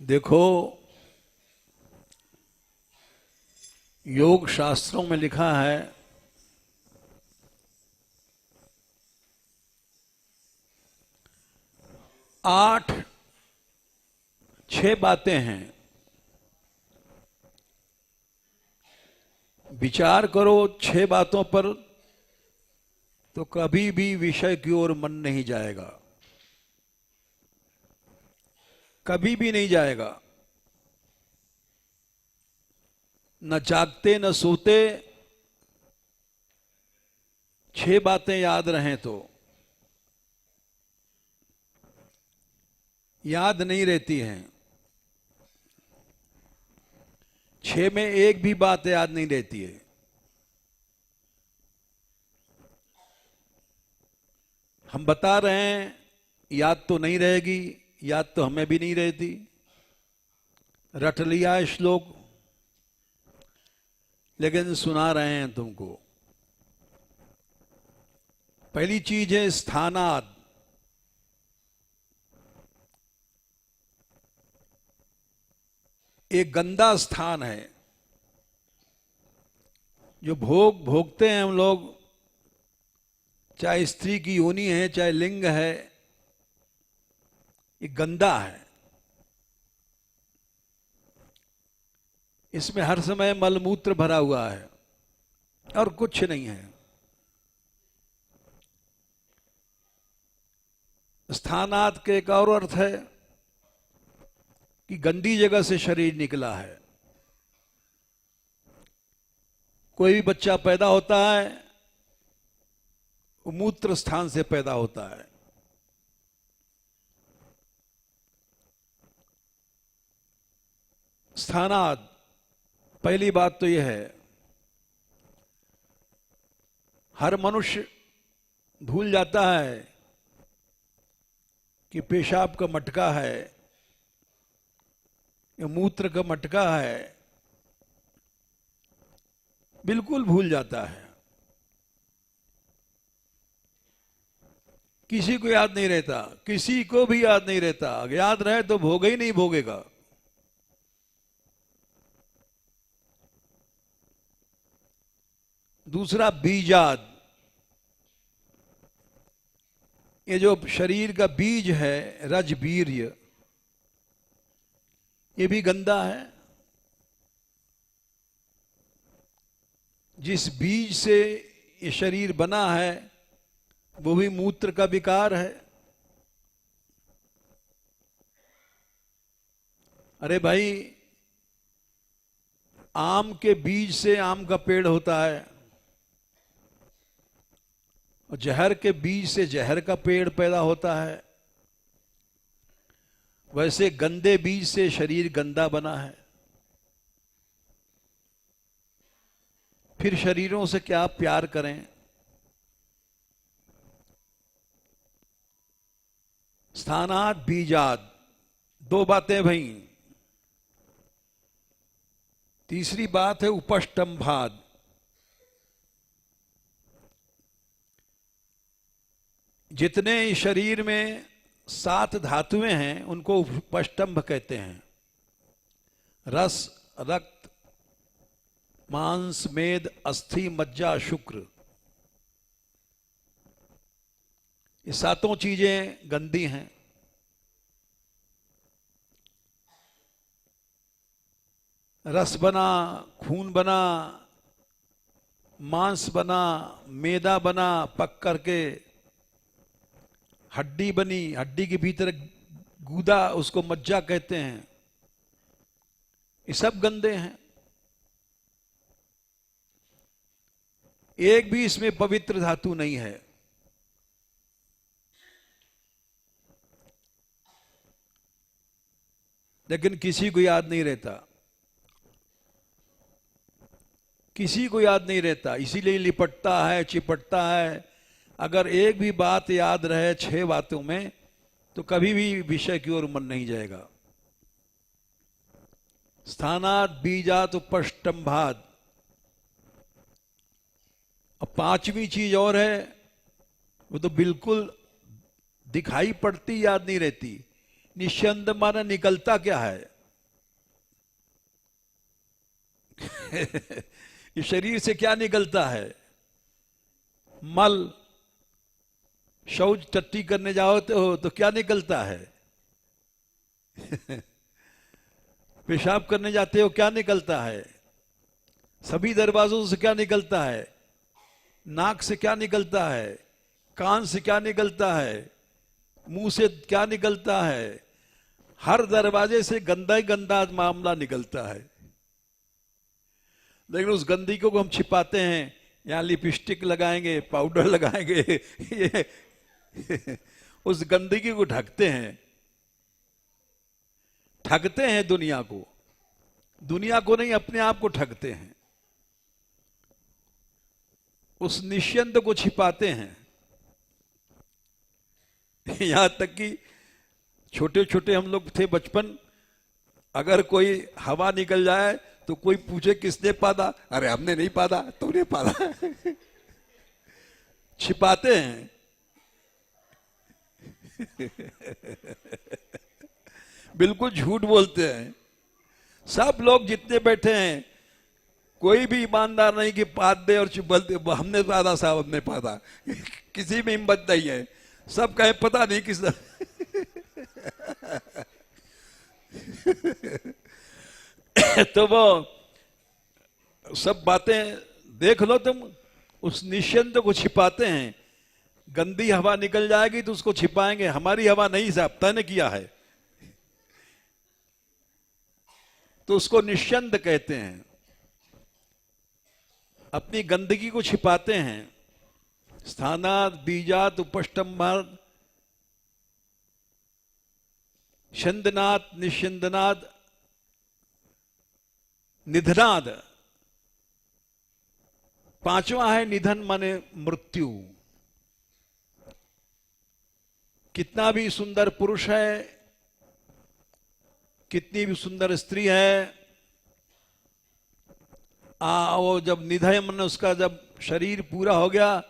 देखो, योग शास्त्रों में लिखा है 6 बातें हैं। विचार करो 6 बातों पर तो कभी भी विषय की ओर मन नहीं जाएगा, कभी भी नहीं जाएगा। न जागते न सोते 6 बातें याद रहें तो याद नहीं रहती हैं। 6 में एक भी बात याद नहीं रहती है। हम बता रहे हैं याद तो नहीं रहेगी, याद तो हमें भी नहीं रहती। रट लिया है श्लोक, लेकिन सुना रहे हैं तुमको। पहली चीज है स्थानाद। एक गंदा स्थान है जो भोगते हैं हम लोग, चाहे स्त्री की योनि है चाहे लिंग है, ये गंदा है। इसमें हर समय मलमूत्र भरा हुआ है और कुछ नहीं है। स्थानात के एक और अर्थ है कि गंदी जगह से शरीर निकला है। कोई भी बच्चा पैदा होता है वो मूत्र स्थान से पैदा होता है। स्थानाद, पहली बात तो यह है, हर मनुष्य भूल जाता है कि पेशाब का मटका है या मूत्र का मटका है, बिल्कुल भूल जाता है। किसी को याद नहीं रहता, किसी को भी याद नहीं रहता। याद रहे तो भोगे ही नहीं भोगेगा। दूसरा बीजाद, ये जो शरीर का बीज है रजबीर्य, ये भी गंदा है। जिस बीज से ये शरीर बना है वो भी मूत्र का विकार है। अरे भाई, आम के बीज से आम का पेड़ होता है और जहर के बीज से जहर का पेड़ पैदा होता है। वैसे गंदे बीज से शरीर गंदा बना है। फिर शरीरों से क्या प्यार करें। स्थानात बीजाद, 2 बातें भाई। तीसरी बात है उपष्टंभाद। जितने शरीर में 7 धातुएं हैं उनको उपष्टंभ कहते हैं। रस, रक्त, मांस, मेद, अस्थि, मज्जा, शुक्र, ये 7 चीजें गंदी हैं। रस बना, खून बना, मांस बना, मेदा बना, पक करके हड्डी बनी, हड्डी के भीतर गूदा, उसको मज्जा कहते हैं। ये सब गंदे हैं। एक भी इसमें पवित्र धातु नहीं है। लेकिन किसी को याद नहीं रहता, किसी को याद नहीं रहता, इसीलिए लिपटता है, चिपटता है। अगर एक भी बात याद रहे 6 बातों में तो कभी भी विषय की ओर मन नहीं जाएगा। स्थानात बीजात उपष्टंभाद। अब 5वीं चीज और है, वो तो बिल्कुल दिखाई पड़ती, याद नहीं रहती। निस्यंद माना निकलता क्या है। इस शरीर से क्या निकलता है? मल। शौच टट्टी करने जाओ तो क्या निकलता है? पेशाब करने जाते हो, क्या निकलता है? सभी दरवाजों से क्या निकलता है? नाक से क्या निकलता है? कान से क्या निकलता है? मुंह से क्या निकलता है? हर दरवाजे से गंदा ही गंदा मामला निकलता है। लेकिन उस गंदगी को हम छिपाते हैं, यहाँ लिपस्टिक लगाएंगे, पाउडर लगाएंगे, ये उस गंदगी को ढकते हैं। ठगते हैं दुनिया को, दुनिया को नहीं, अपने आप को ठगते हैं। उस निश्चिंत को छिपाते हैं। यहां तक कि छोटे छोटे हम लोग थे बचपन, अगर कोई हवा निकल जाए तो कोई पूछे किसने पादा, अरे हमने नहीं पादा, तूने पादा। छिपाते हैं। बिल्कुल झूठ बोलते हैं। सब लोग जितने बैठे हैं, कोई भी ईमानदार नहीं कि पाद दे और बोलते हमने पादा साहब, हमने पादा। किसी में हिम्मत नहीं है। सब कहे पता नहीं किस। तो वो सब बातें देख लो तुम, उस निश्चिंत को छिपाते हैं। गंदी हवा निकल जाएगी तो उसको छिपाएंगे, हमारी हवा नहीं साहब, तैने किया है, तो उसको निश्चिंत कहते हैं। अपनी गंदगी को छिपाते हैं। स्थानात बीजात उपष्टम्भात छंदनाद निश्चिंदनाद निधनाद। पांचवा है निधन, माने मृत्यु। कितना भी सुंदर पुरुष है, कितनी भी सुंदर स्त्री है, वो जब निधन, मन उसका जब शरीर पूरा हो गया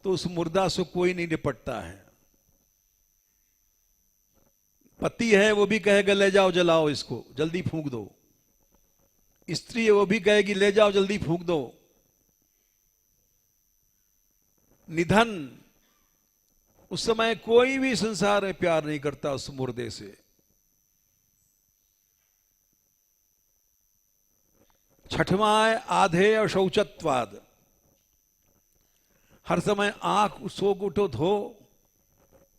तो उस मुर्दा से कोई नहीं निपटता है। पति है वो भी कहेगा ले जाओ जलाओ इसको, जल्दी फूंक दो। स्त्री है वो भी कहेगी ले जाओ जल्दी फूंक दो। निधन, उस समय कोई भी संसार में प्यार नहीं करता उस मुर्दे से। छठवां है आधेय और शौचत्वाद। हर समय आंख सो उठो धो,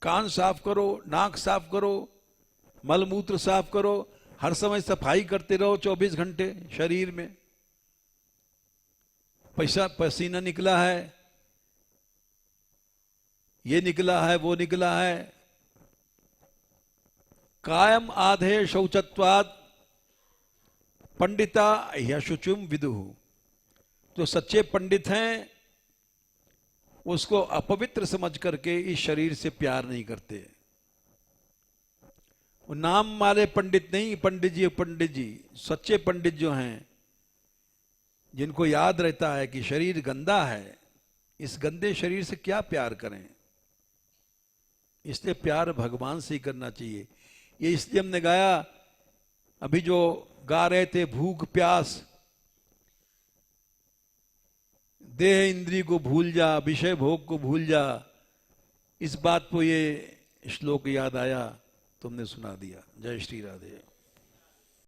कान साफ करो, नाक साफ करो, मलमूत्र साफ करो, हर समय सफाई करते रहो 24 घंटे शरीर में। पसीना निकला है, ये निकला है, वो निकला है। कायम आधे शौचत्वाद पंडिता यशुचुम विदुः। जो सच्चे पंडित हैं उसको अपवित्र समझ करके इस शरीर से प्यार नहीं करते। वो नाम वाले पंडित नहीं, पंडित जी सच्चे पंडित जो हैं, जिनको याद रहता है कि शरीर गंदा है, इस गंदे शरीर से क्या प्यार करें, इसलिए प्यार भगवान से ही करना चाहिए। ये इसलिए हमने गाया, अभी जो गा रहे थे, भूख प्यास देह इंद्री को भूल जा, विषय भोग को भूल जा, इस बात को ये श्लोक याद आया, तुमने सुना दिया। जय श्री राधे।